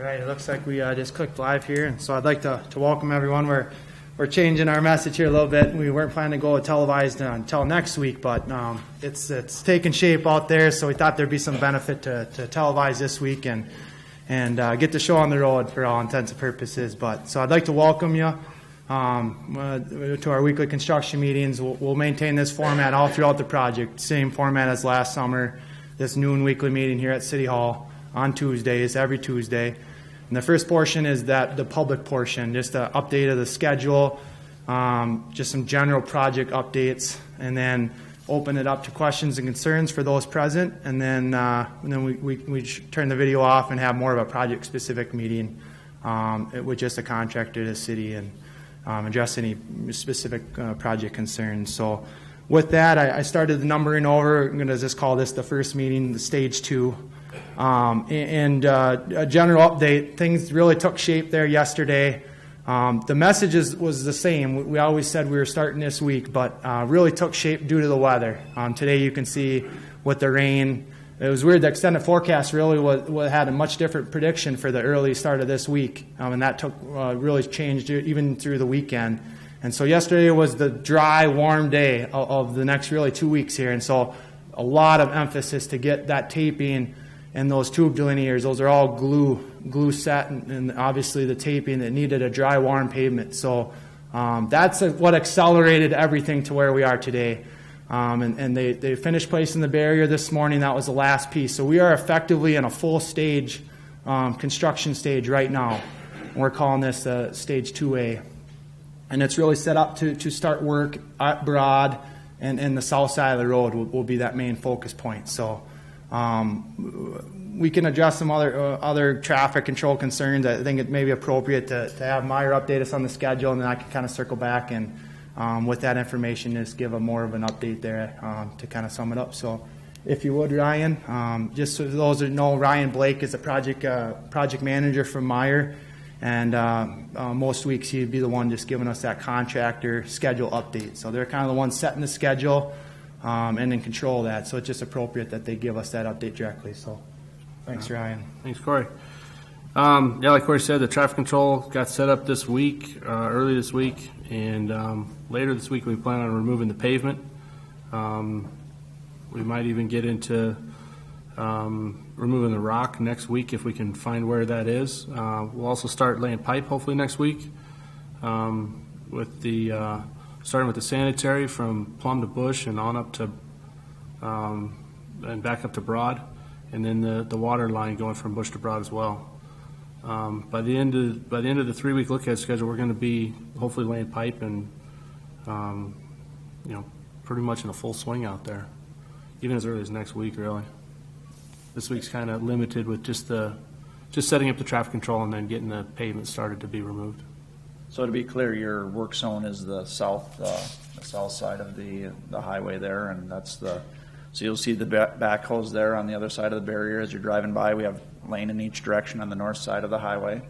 right, it looks like we just clicked live here, and so I'd like to welcome everyone. We're changing our message here a little bit. We weren't planning to go televised until next week, but it's taking shape out there, so we thought there'd be some benefit to televise this week and get the show on the road for all intents and purposes. But so I'd like to welcome you to our weekly construction meetings. We'll maintain this format all throughout the project, same format as last summer. This noon weekly meeting here at City Hall on Tuesdays, every Tuesday. And the first portion is the public portion, just an update of the schedule, just some general project updates, and then open it up to questions and concerns for those present. And then we turn the video off and have more of a project-specific meeting with just a contractor, the city, and address any specific project concerns. So with that, I started the numbering over. I'm going to just call this the first meeting, the stage 2. A general update, things really took shape there yesterday. The message was the same. We always said we were starting this week, but really took shape due to the weather. Today you can see with the rain, it was weird. The extended forecast really had a much different prediction for the early start of this week, and that really changed even through the weekend. And so yesterday was the dry, warm day of the next really 2 weeks here, and so a lot of emphasis to get that taping and those tube delineators. Those are all glue set, and obviously the taping that needed a dry, warm pavement. So that's what accelerated everything to where we are today. And they finished placing the barrier this morning. That was the last piece. So we are effectively in a full stage, construction stage right now. We're calling this stage 2A. And it's really set up to start work at Broad, and the south side of the road will be that main focus point. So we can address some other traffic control concerns. I think it may be appropriate to have Meyer update us on the schedule, and then I can kind of circle back and with that information just give more of an update there to kind of sum it up. So if you would, Ryan, just so those that know, Ryan Blake is a project manager from Meyer, and most weeks he'd be the one just giving us that contractor schedule update. So they're kind of the ones setting the schedule and in control of that. So it's just appropriate that they give us that update directly. So thanks, Ryan. Thanks, Corey. Yeah, like Corey said, the traffic control got set up this week, early this week, and later this week we plan on removing the pavement. We might even get into removing the rock next week if we can find where that is. We'll also start laying pipe hopefully next week with the starting with the sanitary from Plum to Bush and on up to and back up to Broad, and then the water line going from Bush to Broad as well. By the end of the 3-week look-ahead schedule, we're going to be hopefully laying pipe and pretty much in a full swing out there, even as early as next week. Really, this week's kind of limited with just setting up the traffic control and then getting the pavement started to be removed. So to be clear, your work zone is the south side of the highway there, and so you'll see the backhoes there on the other side of the barrier as you're driving by. We have lane in each direction on the north side of the highway,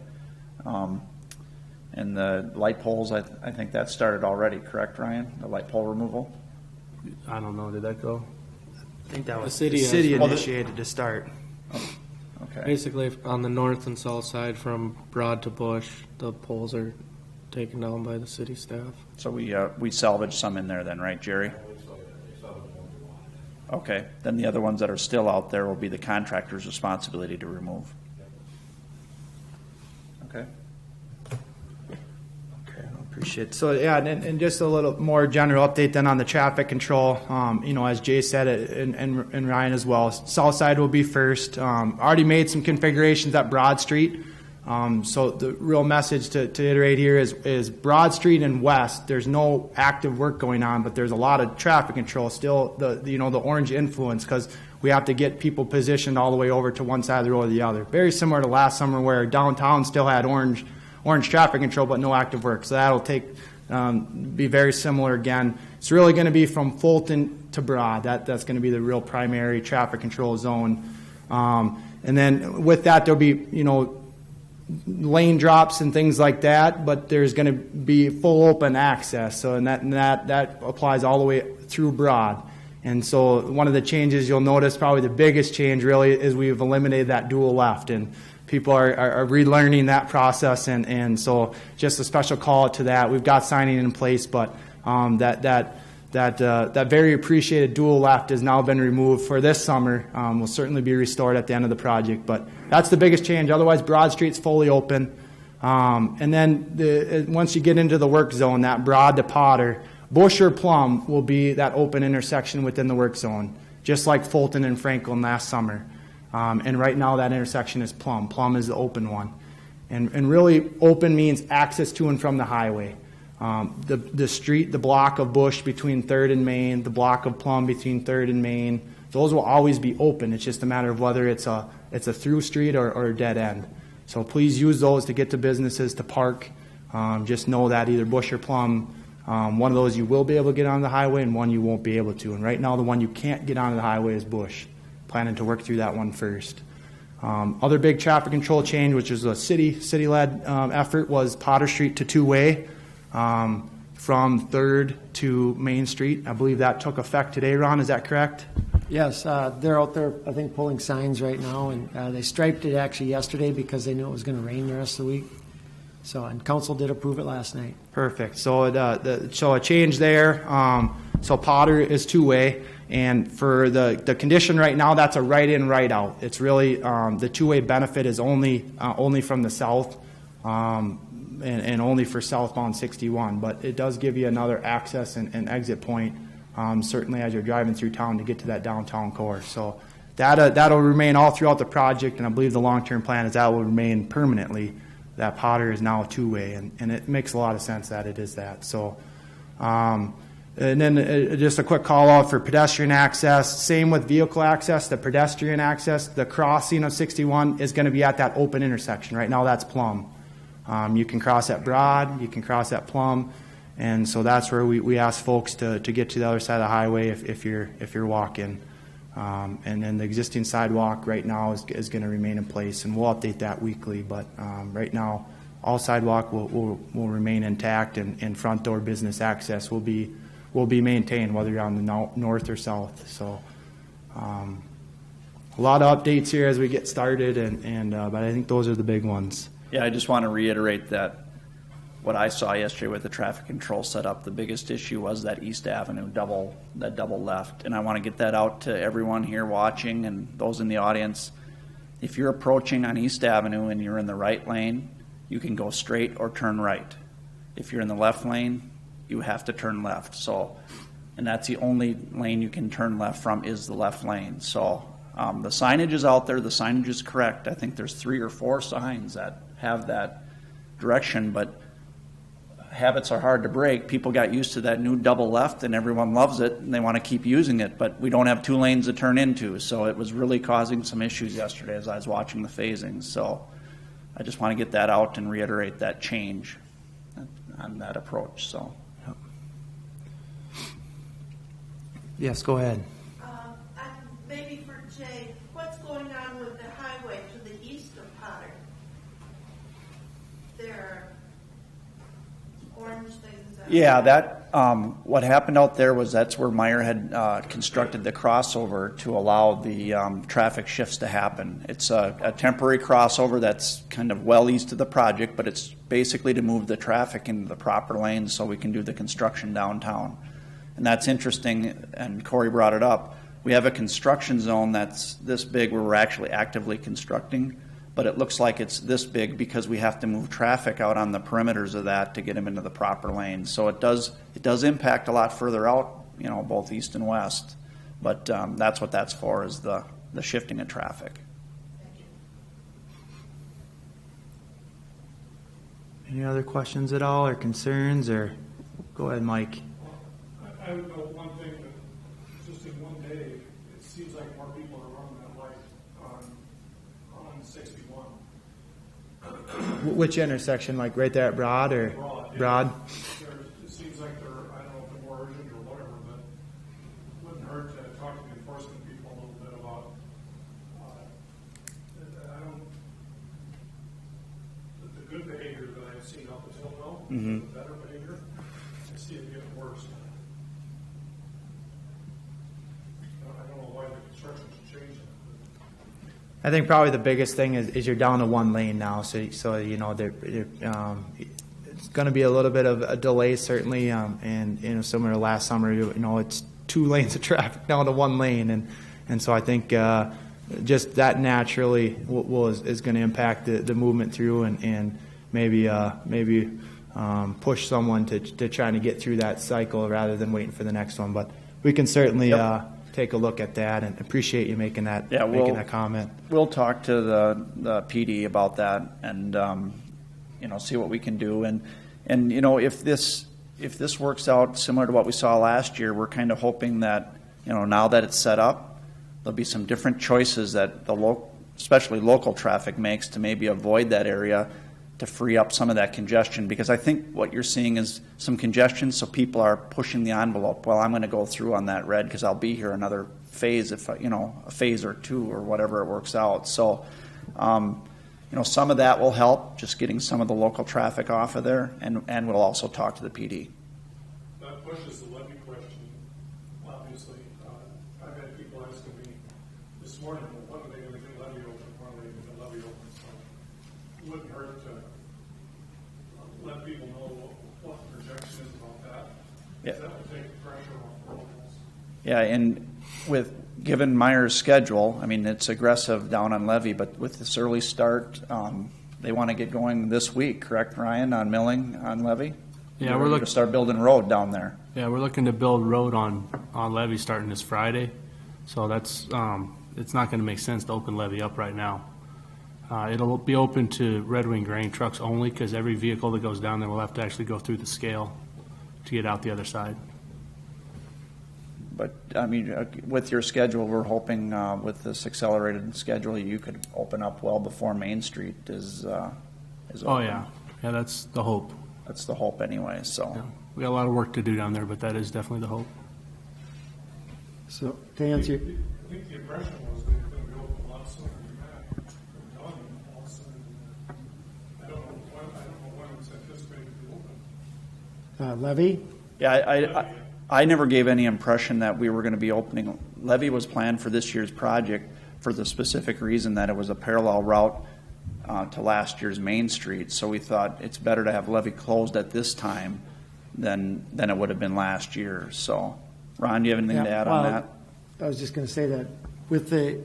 and the light poles. I think that started already, correct, Ryan? The light pole removal. I don't know. Did that go? I think that was the city initiated to start. Okay. Basically, on the north and south side from Broad to Bush, the poles are taken down by the city staff. So we salvaged some in there then, right, Jerry? Okay. Then the other ones that are still out there will be the contractor's responsibility to remove. Okay. Okay, I appreciate it. So yeah, and just a little more general update then on the traffic control. As Jay said, and Ryan as well, south side will be first. Already made some configurations at Broad Street. So the real message to iterate here is Broad Street and West, there's no active work going on, but there's a lot of traffic control still, the orange influence, because we have to get people positioned all the way over to one side of the road or the other. Very similar to last summer where downtown still had orange traffic control but no active work. So that'll be very similar again. It's really going to be from Fulton to Broad. That's going to be the real primary traffic control zone. And then with that there'll be, lane drops and things like that, but there's going to be full open access. So and that applies all the way through Broad. And so one of the changes you'll notice, probably the biggest change really, is we've eliminated that dual left. And people are relearning that process, and so just a special call out to that. We've got signing in place, but that very appreciated dual left has now been removed for this summer. Will certainly be restored at the end of the project, but that's the biggest change. Otherwise, Broad Street's fully open. And then once you get into the work zone, that Broad to Potter, Bush or Plum will be that open intersection within the work zone, just like Fulton and Franklin last summer. And right now that intersection is Plum. Plum is the open one. And really open means access to and from the highway. The street, the block of Bush between 3rd and Main, the block of Plum between 3rd and Main, those will always be open. It's just a matter of whether it's a through street or a dead end. So please use those to get to businesses, to park. Just know that either Bush or Plum, one of those you will be able to get on the highway and one you won't be able to. And right now the one you can't get onto the highway is Bush. Planning to work through that one first. Other big traffic control change, which is a city-led effort, was Potter Street to two-way. From 3rd to Main Street. I believe that took effect today, Ron, is that correct? Yes, they're out there, I think, pulling signs right now, and they striped it actually yesterday because they knew it was going to rain the rest of the week. So, and council did approve it last night. Perfect. So, so a change there. So Potter is two-way, and for the condition right now, that's a right in, right out. It's really the two-way benefit is only from the south. And only for southbound 61, but it does give you another access and exit point, certainly as you're driving through town to get to that downtown core. So that'll remain all throughout the project, and I believe the long-term plan is that will remain permanently. That Potter is now a two-way, and it makes a lot of sense that it is that. So, and then just a quick call out for pedestrian access. Same with vehicle access. The pedestrian access, the crossing of 61 is going to be at that open intersection. Right now, that's Plum. You can cross at Broad, you can cross at Plum, and so that's where we ask folks to get to the other side of the highway if you're walking. And then the existing sidewalk right now is going to remain in place, and we'll update that weekly. But right now, all sidewalk will remain intact, and front door business access will be maintained whether you're on the north or south. So. A lot of updates here as we get started, but I think those are the big ones. Yeah, I just want to reiterate that what I saw yesterday with the traffic control setup, the biggest issue was that East Avenue double left. And I want to get that out to everyone here watching and those in the audience. If you're approaching on East Avenue and you're in the right lane, you can go straight or turn right. If you're in the left lane, you have to turn left. So, and that's the only lane you can turn left from is the left lane. So the signage is out there. The signage is correct. I think there's 3 or 4 signs that have that direction, but habits are hard to break. People got used to that new double left and everyone loves it and they want to keep using it, but we don't have 2 lanes to turn into. So it was really causing some issues yesterday as I was watching the phasing. So I just want to get that out and reiterate that change on that approach. So. Yep. Yes, go ahead. Maybe for Jay, what's going on with the highway to the east of Potter? There are orange things. Yeah, that what happened out there was that's where Meyer had constructed the crossover to allow the traffic shifts to happen. It's a temporary crossover that's kind of well east of the project, but it's basically to move the traffic into the proper lanes so we can do the construction downtown. And that's interesting, and Corey brought it up. We have a construction zone that's this big where we're actually actively constructing, but it looks like it's this big because we have to move traffic out on the perimeters of that to get them into the proper lanes. So it does impact a lot further out, both east and west. But that's what that's for, is the shifting of traffic. Any other questions at all or concerns? Or go ahead, Mike. I would know one thing that just in one day, it seems like more people are running that light on 61. Which intersection, like right there at Broad or Broad? It seems like I don't know if they're more urgent or whatever, but it wouldn't hurt to talk to the enforcement people a little bit about, the good behavior that I've seen up until now, the better behavior, I see it getting worse. I don't know why the construction should change I think probably the biggest thing is you're down to one lane now, so you know it's going to be a little bit of a delay certainly, and you know similar to last summer, you know it's 2 lanes of traffic down to 1 lane, and so I think just that naturally is going to impact the movement through and maybe push someone to trying to get through that cycle rather than waiting for the next one, but we can certainly. Take a look at that and appreciate you making that that comment. We'll talk to the PD about that and you know, see what we can do. And you know, if this works out similar to what we saw last year, we're kind of hoping that, you know, now that it's set up, there'll be some different choices that especially local traffic makes to maybe avoid that area to free up some of that congestion, because I think what you're seeing is some congestion, so people are pushing the envelope. Well, I'm going to go through on that red because I'll be here another phase, if you know, a phase or 2 or whatever it works out. So, you know, some of that will help, just getting some of the local traffic off of there, and we'll also talk to the PD. That pushes the levy question, obviously. I've had people asking me this morning, well, when are they going to get levy open? When are they going to get levy open? So it wouldn't hurt to let people know what the projection is about that. Yeah. That would take the pressure off locals. Yeah, and given Meyer's schedule, I mean, it's aggressive down on levy, but with this early start, they want to get going this week, correct, Ryan, on milling on levy? Yeah, we're looking to start building road down there. Yeah, we're looking to build road on levee starting this Friday, so that's it's not going to make sense to open levee up right now. It'll be open to Red Wing grain trucks only, because every vehicle that goes down there will have to actually go through the scale to get out the other side. But, I mean, with your schedule, we're hoping with this accelerated schedule, you could open up well before Main Street is Oh, open. yeah. Yeah, that's the hope. That's the hope anyway, so. Yeah. We got a lot of work to do down there, but that is definitely the hope. So to answer, I think the impression was they were going to be open a lot sooner than that. They're done all of a sudden. I don't know when it's anticipated to be open. levy, Yeah, I never gave any impression that we were going to be opening. Levy was planned for this year's project for the specific reason that it was a parallel route to last year's Main Street. So we thought it's better to have levy closed at this time than it would have been last year. So, Ron, do you have anything to add on that? I was just going to say that with the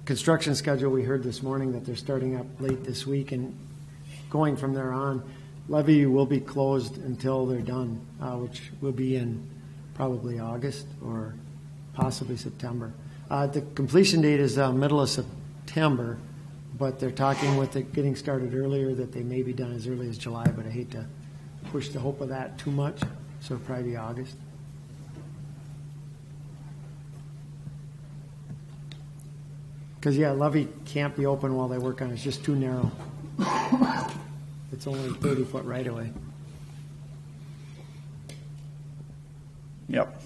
construction schedule, we heard this morning that they're starting up late this week, and going from there on, levy will be closed until they're done, which will be in probably August or possibly September. The completion date is middle of September, but they're talking with it getting started earlier, that they may be done as early as July, but I hate to push the hope of that too much, so it'll probably be August. Because, yeah, levee can't be open while they work on it. It's just too narrow. It's only 30-foot right away. Yep.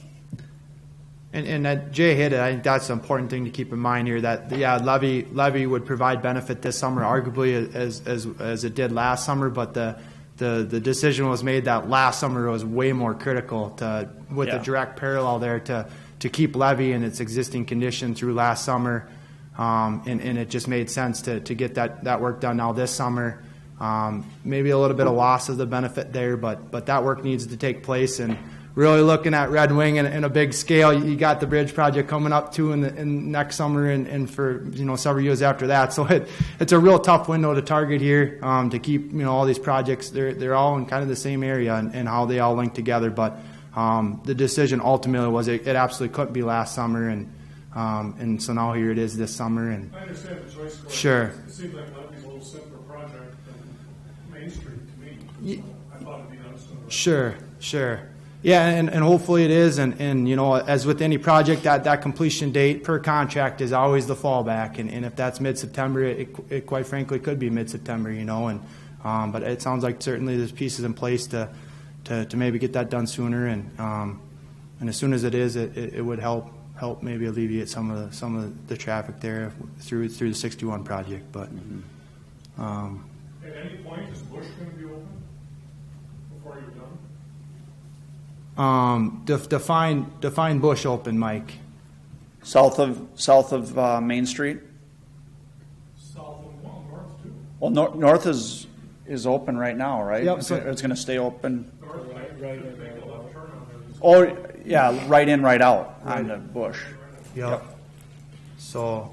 And that Jay hit it. I think that's an important thing to keep in mind here. That levy would provide benefit this summer, arguably as it did last summer. But the decision was made that last summer was way more critical with a direct parallel there to keep levy in its existing condition through last summer, and it just made sense to get that work done now this summer. Maybe a little bit of loss of the benefit there, but that work needs to take place. And really looking at Red Wing in a big scale, you got the bridge project coming up too in next summer and for several years after that. So it's a real tough window to target here to keep all these projects. They're all in kind of the same area and how they all link together. But the decision ultimately was it absolutely couldn't be last summer, and so now here it is this summer. And I understand the choice. Sure. It seems like levy's a little simpler project than Main Street to me. I thought it'd be done sooner. Sure. Yeah, and hopefully it is, and as with any project, that completion date per contract is always the fallback, and if that's mid-September, it quite frankly could be mid-September, but it sounds like certainly there's pieces in place to maybe get that done sooner, and as soon as it is, it would help maybe alleviate some of the traffic there through the 61 project, but. At any point, is Bush going to be open before you're done? Define Bush open, Mike. South of Main Street? Well, north is open right now, right? Yep, so- It's gonna stay open. Right in there. Oh, yeah, right in, right out on the Bush. Yep. So,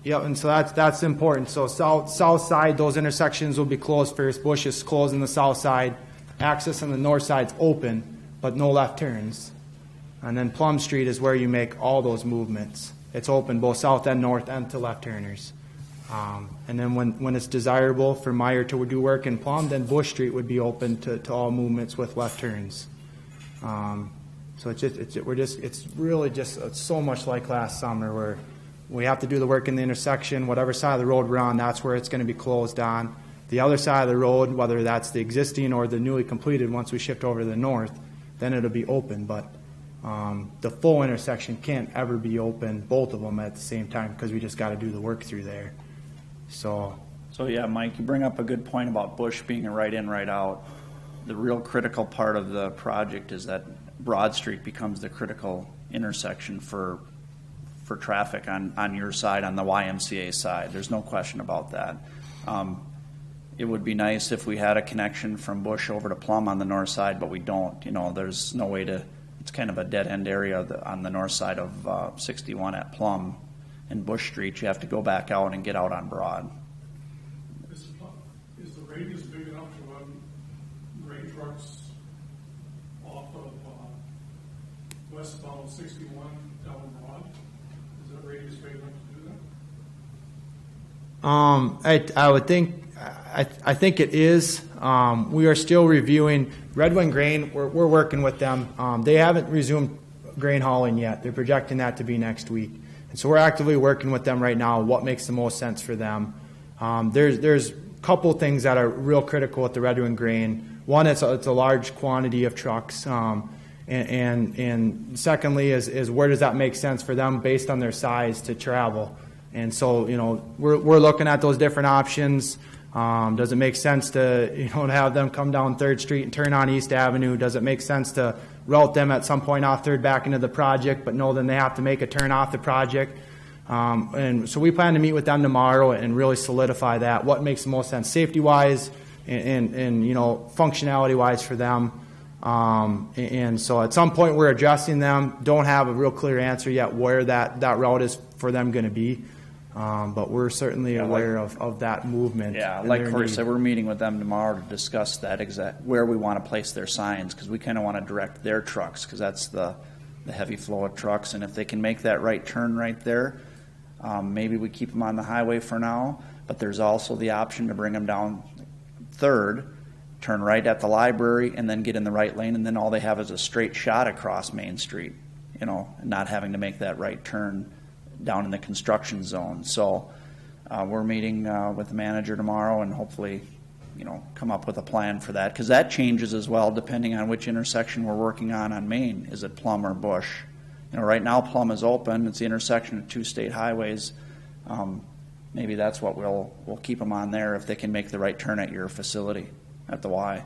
yep, and so that's important. So south side, those intersections will be closed first. Bush is closed on the south side. Access on the north side's open, but no left turns. And then Plum Street is where you make all those movements. It's open both south and north and to left turners. And then when it's desirable for Meyer to do work in Plum, then Bush Street would be open to all movements with left turns. So it's really just so much like last summer where we have to do the work in the intersection, whatever side of the road we're on, that's where it's going to be closed on. The other side of the road, whether that's the existing or the newly completed, once we shift over to the north, then it'll be open. But the full intersection can't ever be open, both of them at the same time, because we just got to do the work through there. So, Yeah, Mike, you bring up a good point about Bush being a right in, right out. The real critical part of the project is that Broad Street becomes the critical intersection for traffic on your side, on the YMCA side. There's no question about that. It would be nice if we had a connection from Bush over to Plum on the north side, but we don't. There's no way to, it's kind of a dead end area on the north side of 61 at Plum and Bush Street. You have to go back out and get out on Broad. Is the radius big enough to run grain trucks off of westbound 61 down Broad? Is that radius big enough to do that? I would think, I think it is. We are still reviewing Red Wing Grain. We're working with them. They haven't resumed grain hauling yet. They're projecting that to be next week. And so we're actively working with them right now, what makes the most sense for them. There's a couple things that are real critical with the Red Wing Grain. One, it's a large quantity of trucks. And secondly is where does that make sense for them based on their size to travel? And so, we're looking at those different options. Does it make sense to, to have them come down 3rd Street and turn on East Avenue? Does it make sense to route them at some point off 3rd back into the project, but know then they have to make a turn off the project? And so we plan to meet with them tomorrow and really solidify that, what makes the most sense safety-wise and functionality-wise for them. And so at some point we're addressing them. Don't have a real clear answer yet where that route is for them going to be. But we're certainly aware of that movement. Yeah, and like their Corey need. said, we're meeting with them tomorrow to discuss that where we want to place their signs, because we kind of want to direct their trucks, because that's the heavy flow of trucks. And if they can make that right turn right there, maybe we keep them on the highway for now. But there's also the option to bring them down 3rd, turn right at the library, and then get in the right lane, and then all they have is a straight shot across Main Street, and not having to make that right turn down in the construction zone. So we're meeting with the manager tomorrow and hopefully, come up with a plan for that, because that changes as well depending on which intersection we're working on Main. Is it Plum or Bush? Right now Plum is open. It's the intersection of 2 state highways. Maybe that's what we'll keep them on there if they can make the right turn at your facility at the Y.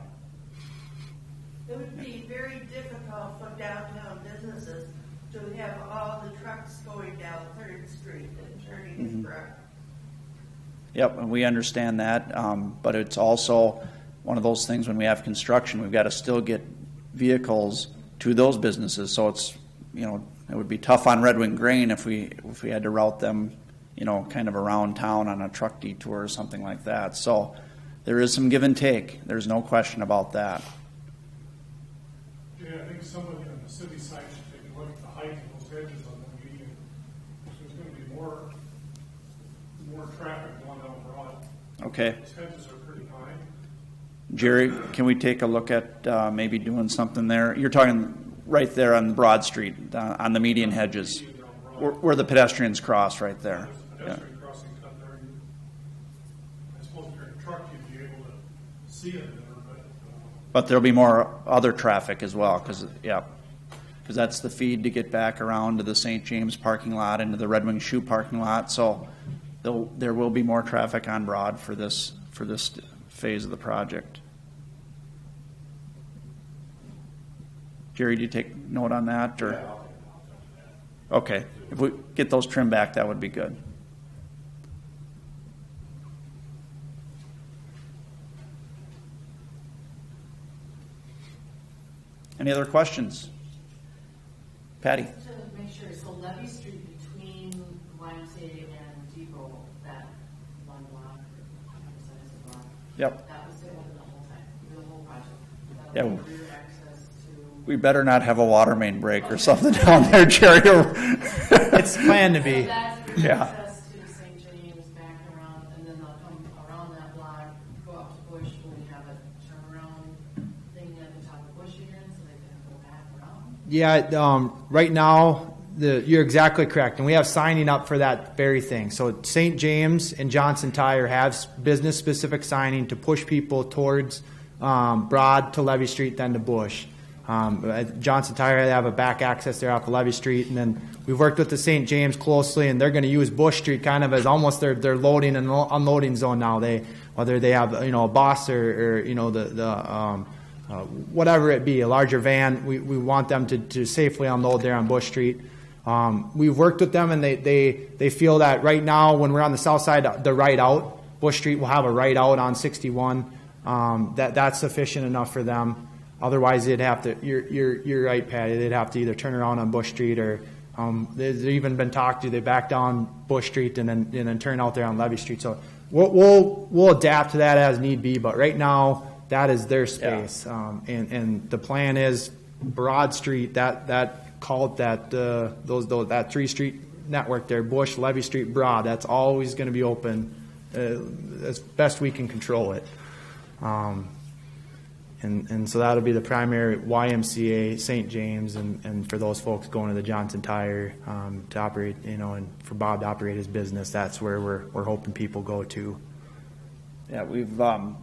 It would be very difficult for downtown businesses to have all the trucks going down 3rd Street and turning correct. Yep, and we understand that, but it's also one of those things when we have construction, we've got to still get vehicles to those businesses. So it's, it would be tough on Red Wing Grain if we had to route them, kind of around town on a truck detour or something like that. So there is some give and take. There's no question about that. Yeah, I think somebody on the city side should take a look at the height of those hedges on the median. There's going to be more traffic going down Broad. Okay. Those hedges are pretty high. Jerry, can we take a look at maybe doing something there? You're talking right there on Broad Street, on the median hedges, where the pedestrians cross right there. There's a pedestrian crossing cut there. I suppose if you're in a truck, you'd be able to see it there, But there'll be more other traffic as well, because that's the feed to get back around to the St. James parking lot, into the Red Wing Shoe parking lot. So there will be more traffic on Broad for this phase of the project. Jerry, do you take note on that, or? Okay, if we get those trimmed back, that would be good. Any other questions? Patty? To make sure, so Levy Street between YMCA and Depot, that one block, or 100% is a block, Yep. that was the one the whole time, the whole project. Yeah. That was rear access to, We better not have a water main break or something down there, Jerry. It's planned to be. that's rear Yeah. access to St. James, back around, and then they'll come around that block, go up to Bush, when we have a turnaround thing at the top of Bush again, so they can go back around. Yeah, right now, you're exactly correct, and we have signing up for that very thing. So St. James and Johnson Tire have business-specific signing to push people towards Broad to Levy Street, then to Bush. Johnson Tire, they have a back access there off of Levy Street, and then we've worked with the St. James closely, and they're going to use Bush Street kind of as almost their loading and unloading zone now. Whether they have a bus or whatever it be, a larger van, we want them to safely unload there on Bush Street. We've worked with them, and they feel that right now when we're on the south side, the right out, Bush Street will have a right out on 61. That's sufficient enough for them. Otherwise, they'd have to. You're right, Patty. They'd have to either turn around on Bush Street or there's even been talked to. They back down Bush Street and then turn out there on Levy Street. So we'll adapt to that as need be. But right now, that is their space, and the plan is Broad Street. That 3-street network there, Bush, Levy Street, Broad. That's always going to be open as best we can control it. And so that'll be the primary YMCA, St. James, and for those folks going to the Johnson Tire to operate, and for Bob to operate his business, that's where we're hoping people go to. Yeah,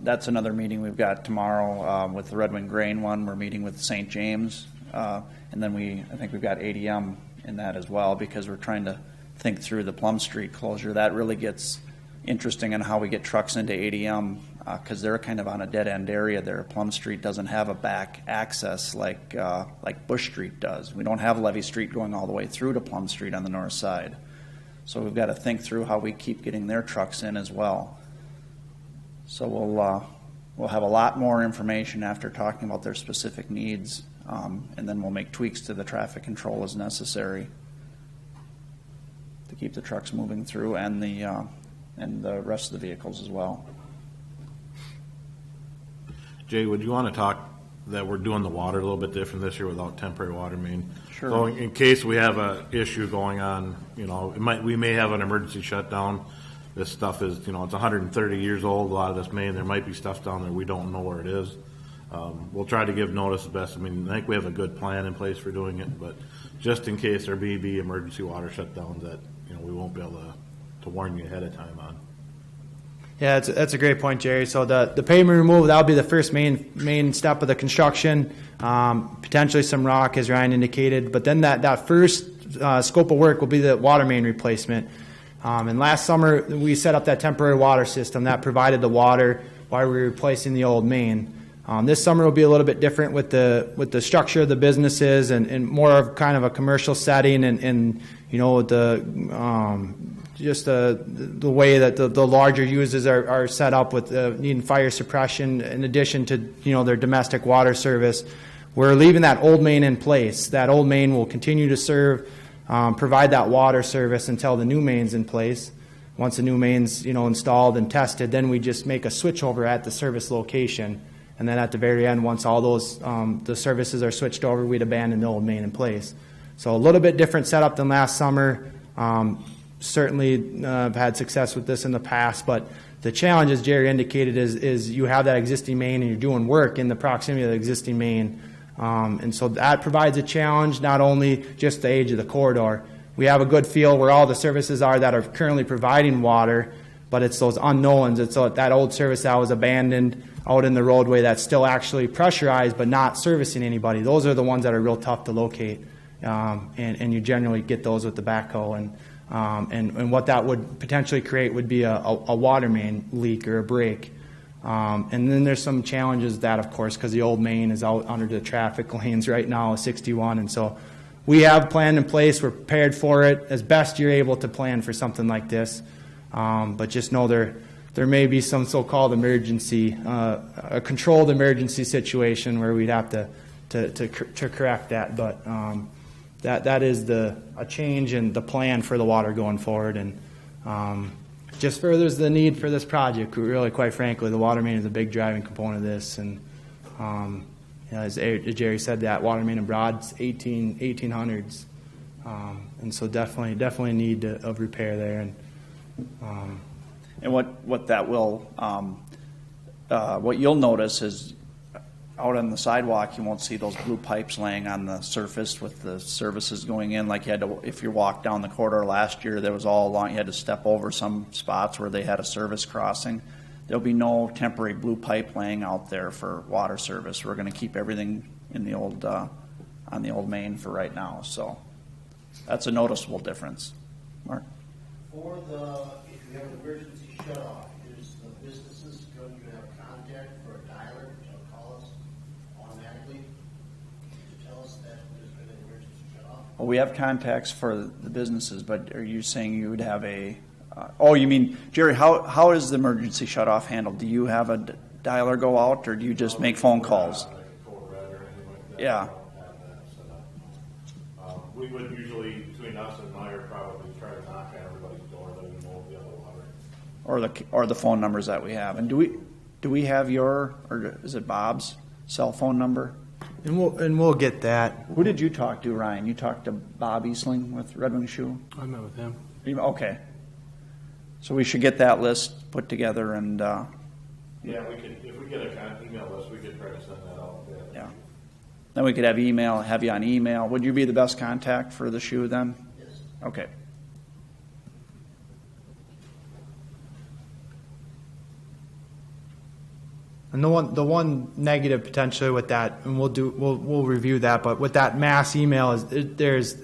that's another meeting we've got tomorrow with the Red Wing Grain one. We're meeting with St. James, and then I think we've got ADM in that as well, because we're trying to think through the Plum Street closure. That really gets interesting on how we get trucks into ADM, because they're kind of on a dead-end area there. Plum Street doesn't have a back access like Bush Street does. We don't have Levy Street going all the way through to Plum Street on the north side. So we've got to think through how we keep getting their trucks in as well. So we'll have a lot more information after talking about their specific needs, and then we'll make tweaks to the traffic control as necessary to keep the trucks moving through and the rest of the vehicles as well. Jay, would you want to talk that we're doing the water a little bit different this year without temporary water main? Sure. So in case we have a issue going on, we may have an emergency shutdown. This stuff is, it's 130 years old, a lot of this main. There might be stuff down there we don't know where it is. We'll try to give notice as best. I think we have a good plan in place for doing it, but just in case there may be emergency water shutdowns that, we won't be able to warn you ahead of time on. Yeah, that's a great point, Jerry. So the pavement removal, that'll be the first main step of the construction. Potentially some rock, as Ryan indicated, but then that first scope of work will be the water main replacement. And last summer we set up that temporary water system that provided the water while we were replacing the old main. This summer will be a little bit different with the structure of the businesses and more of kind of a commercial setting and with just the way that the larger users are set up with needing fire suppression in addition to their domestic water service. We're leaving that old main in place. That old main will continue to serve, provide that water service until the new main's in place. Once the new main's installed and tested, then we just make a switch over at the service location. And then at the very end, once all those the services are switched over, we'd abandon the old main in place. So a little bit different setup than last summer. Certainly I've had success with this in the past, but the challenge, as Jerry indicated, is you have that existing main and you're doing work in the proximity of the existing main. And so that provides a challenge, not only just the age of the corridor. We have a good feel where all the services are that are currently providing water, but it's those unknowns. It's that old service that was abandoned out in the roadway that's still actually pressurized but not servicing anybody. Those are the ones that are real tough to locate, and you generally get those with the backhoe. And what that would potentially create would be a water main leak or a break. And then there's some challenges that, of course, because the old main is out under the traffic lanes right now, 61. And so we have a plan in place. We're prepared for it as best you're able to plan for something like this. But just know there may be some so-called emergency, a controlled emergency situation where we'd have to to correct that. But that is a change in the plan for the water going forward, and just furthers the need for this project. Really, quite frankly, the water main is a big driving component of this, and as Jerry said, that water main in Broad's 1800s, and so definitely need of repair there. And what that will, what you'll notice is out on the sidewalk, you won't see those blue pipes laying on the surface with the services going in like you had to, if you walked down the corridor last year, there was all along, you had to step over some spots where they had a service crossing. There'll be no temporary blue pipe laying out there for water service. We're gonna keep everything in the old, on the old main for right now, so that's a noticeable difference. Mark? For the, if you have an emergency shut-off, is the businesses going to have contact for a dialer to call us automatically to tell us that there's been an emergency shut-off? Well, we have contacts for the businesses, but are you saying you would have a, oh, you mean, Jerry, how is the emergency shut-off handled? Do you have a dialer go out, or do you just make phone calls? Yeah. We would usually, between us and Meyer, probably try to knock on everybody's door, let them know the other water. Or the phone numbers that we have. And do we have your, or is it Bob's cell phone number? And we'll get that. Who did you talk to, Ryan? You talked to Bob Eastling with Red Wing Shoe? I met with him. Okay. So we should get that list put together and, Yeah, we could, if we get a email list, we could try to send that out. yeah. Then we could have you on email. Would you be the best contact for the shoe then? Yes. Okay. And the one negative potentially with that, and we'll review that, but with that mass email is there's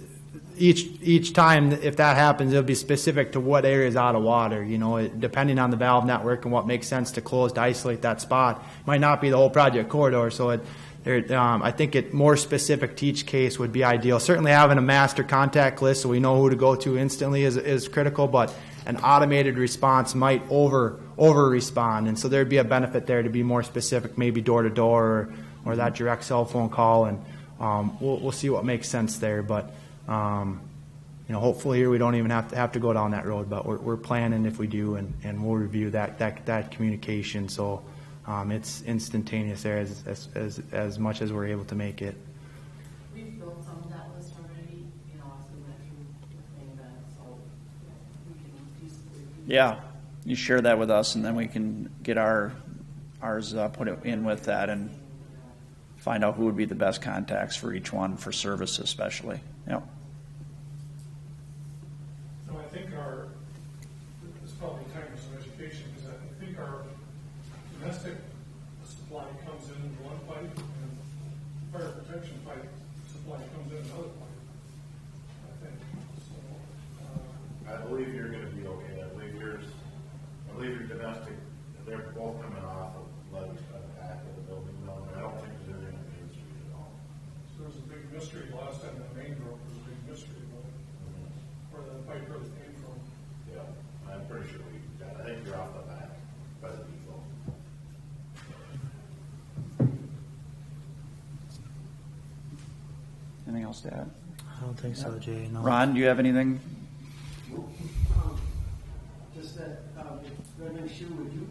each time if that happens, it'll be specific to what area is out of water. You know, depending on the valve network and what makes sense to close to isolate that spot. Might not be the whole project corridor, so I think it more specific to each case would be ideal. Certainly having a master contact list so we know who to go to instantly is critical, but an automated response might over respond, and so there'd be a benefit there to be more specific, maybe door to door or that direct cell phone call, and we'll see what makes sense there. But hopefully here we don't even have to go down that road, but we're planning if we do, and we'll review that communication. So. It's instantaneous there as much as we're able to make it. We've built some of that list already, as we went through the thing then, so we can feasibly. Yeah. You share that with us, and then we can get ours put it in with that and find out who would be the best contacts for each one for service especially. Yep. No, I think it's probably time for some education, because I think our domestic supply comes in one pipe, and fire protection pipe supply comes in another pipe, I think. So, I believe you're gonna be okay. I believe your domestic, they're both coming off of levees by the back of the building. No, I don't think there's anything on Main Street at all. so there was a big mystery last time that main broke, was a big mystery, where the pipe really came from. Yeah, I'm pretty sure we got, I think you're off the back by the depot. Anything else to add? I don't think so, Jay. No. Ron, do you have anything? Just that, Red Wing Shoe, would you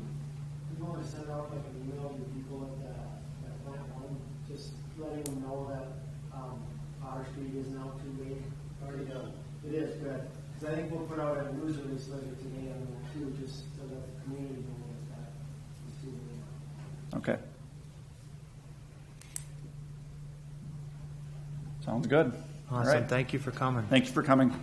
want to send out like an email to people at plant one, just letting them know that Otter Street is now too late? Already done. It is, good. Because I think we'll put out a news release later today on that too, just so that the community knows that it's too late. Okay. Sounds good. All Awesome. right. Thank you for coming. Thank you for coming.